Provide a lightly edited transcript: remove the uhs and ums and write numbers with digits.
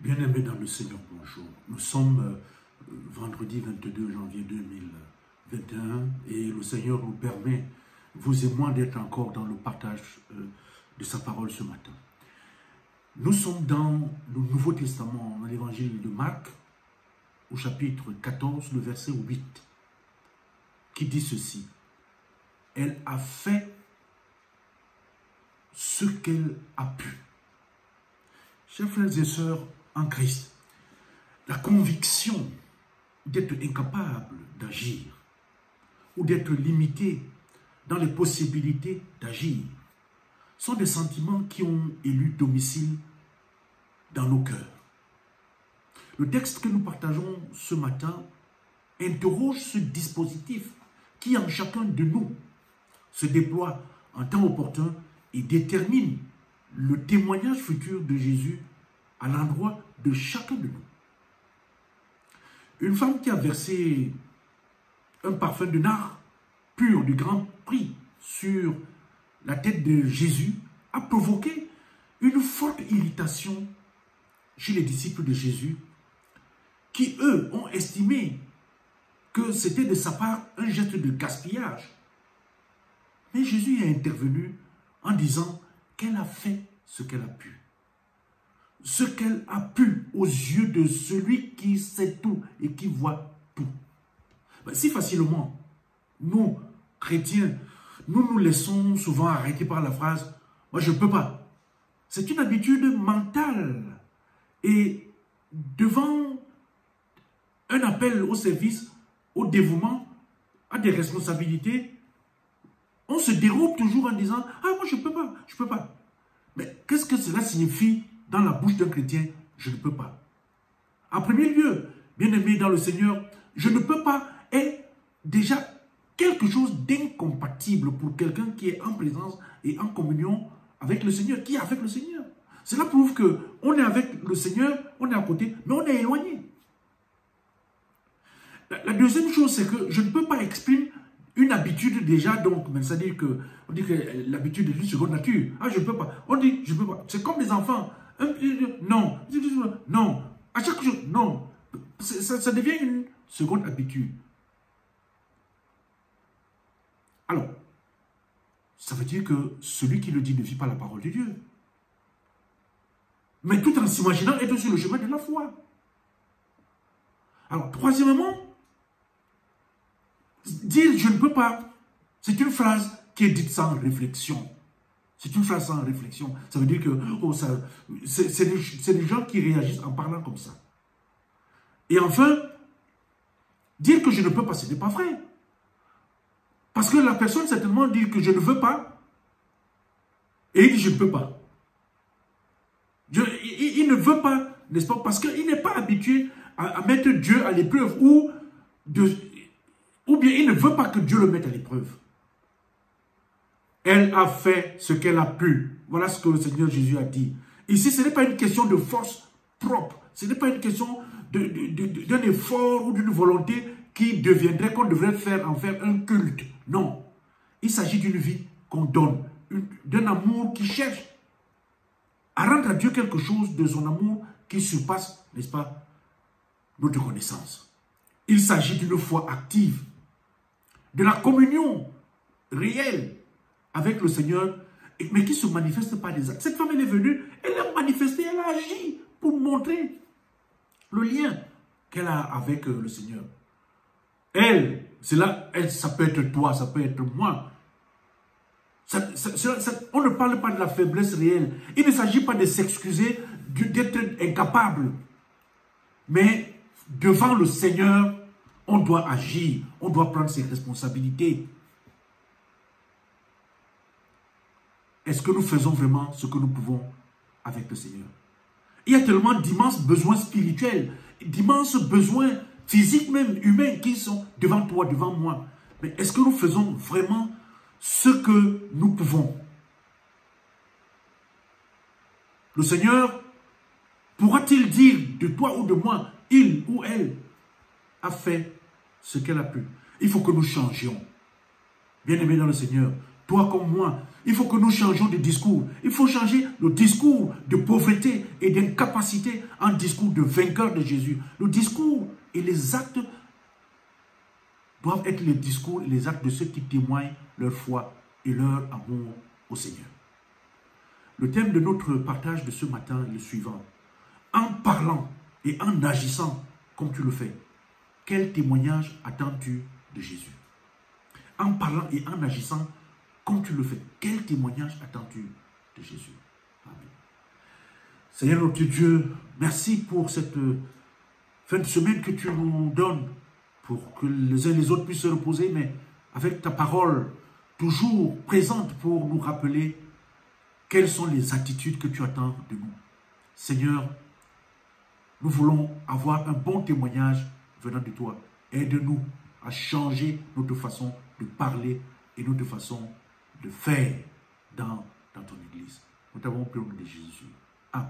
Bien-aimés dans le Seigneur, bonjour. Nous sommes vendredi 22 janvier 2021 et le Seigneur nous permet, vous et moi, d'être encore dans le partage de sa parole ce matin. Nous sommes dans le Nouveau Testament, dans l'évangile de Marc, au chapitre 14, le verset 8, qui dit ceci. Elle a fait ce qu'elle a pu. Chers frères et sœurs en Christ, la conviction d'être incapable d'agir ou d'être limité dans les possibilités d'agir sont des sentiments qui ont élu domicile dans nos cœurs. Le texte que nous partageons ce matin interroge ce dispositif qui en chacun de nous se déploie en temps opportun et détermine le témoignage futur de Jésus à l'endroit de chacun de nous. Une femme qui a versé un parfum de nard pur du grand prix sur la tête de Jésus a provoqué une forte irritation chez les disciples de Jésus qui, eux, ont estimé que c'était de sa part un geste de gaspillage. Mais Jésus est intervenu en disant qu'elle a fait ce qu'elle a pu. Ce qu'elle a pu aux yeux de celui qui sait tout et qui voit tout. Si facilement, nous, chrétiens, nous laissons souvent arrêter par la phrase « moi je ne peux pas ». C'est une habitude mentale. Et devant un appel au service, au dévouement, à des responsabilités, on se dérobe toujours en disant « ah, moi je ne peux pas, je ne peux pas ». Mais qu'est-ce que cela signifie dans la bouche d'un chrétien? Je ne peux pas. En premier lieu, bien-aimé dans le Seigneur, je ne peux pas est déjà quelque chose d'incompatible pour quelqu'un qui est en présence et en communion avec le Seigneur, qui est avec le Seigneur. Cela prouve qu'on est avec le Seigneur, on est à côté, mais on est éloigné. La deuxième chose, c'est que je ne peux pas exprimer une habitude déjà, donc, c'est-à-dire qu'on dit que l'habitude est une seconde nature. Ah, je ne peux pas. On dit, je ne peux pas. C'est comme les enfants. Non. Non. À chaque chose, non. Ça devient une seconde habitude. Alors, ça veut dire que celui qui le dit ne vit pas la parole de Dieu. Mais tout en s'imaginant être sur le chemin de la foi. Alors, troisièmement, dire je ne peux pas, c'est une phrase qui est dite sans réflexion. C'est une phrase sans réflexion. Ça veut dire que c'est des gens qui réagissent en parlant comme ça. Et enfin, dire que je ne peux pas, ce n'est pas vrai. Parce que la personne certainement dit que je ne veux pas et il dit je ne peux pas. Il ne veut pas, n'est-ce pas? Parce qu'il n'est pas habitué à mettre Dieu à l'épreuve ou bien il ne veut pas que Dieu le mette à l'épreuve. Elle a fait ce qu'elle a pu. Voilà ce que le Seigneur Jésus a dit. Ici, ce n'est pas une question de force propre. Ce n'est pas une question d'un effort ou d'une volonté qui deviendrait, qu'on devrait en faire un culte. Non. Il s'agit d'une vie qu'on donne, d'un amour qui cherche à rendre à Dieu quelque chose de son amour qui surpasse, n'est-ce pas, notre connaissance. Il s'agit d'une foi active, de la communion réelle avec le Seigneur, mais qui ne se manifeste pas des actes. Cette femme, elle est venue, elle a manifesté, elle a agi pour montrer le lien qu'elle a avec le Seigneur. Elle, ça peut être toi, ça peut être moi. On ne parle pas de la faiblesse réelle. Il ne s'agit pas de s'excuser, d'être incapable. Mais devant le Seigneur, on doit agir, on doit prendre ses responsabilités. Est-ce que nous faisons vraiment ce que nous pouvons avec le Seigneur? Il y a tellement d'immenses besoins spirituels, d'immenses besoins physiques même, humains, qui sont devant toi, devant moi. Mais est-ce que nous faisons vraiment ce que nous pouvons? Le Seigneur pourra-t-il dire de toi ou de moi, il ou elle a fait ce qu'elle a pu? Il faut que nous changions. Bien-aimés dans le Seigneur, toi comme moi. Il faut que nous changions de discours. Il faut changer le discours de pauvreté et d'incapacité en discours de vainqueur de Jésus. Le discours et les actes doivent être les discours et les actes de ceux qui témoignent leur foi et leur amour au Seigneur. Le thème de notre partage de ce matin est le suivant. En parlant et en agissant comme tu le fais, quel témoignage attends-tu de Jésus? En parlant et en agissant comme tu le fais, quel témoignage attends-tu de Jésus? Amen. Seigneur notre Dieu, merci pour cette fin de semaine que tu nous donnes pour que les uns et les autres puissent se reposer, mais avec ta parole toujours présente pour nous rappeler quelles sont les attitudes que tu attends de nous. Seigneur, nous voulons avoir un bon témoignage venant de toi. Aide-nous à changer notre façon de parler et notre façon de faire dans ton Église. Nous t'avons prié au nom de Jésus. Amen.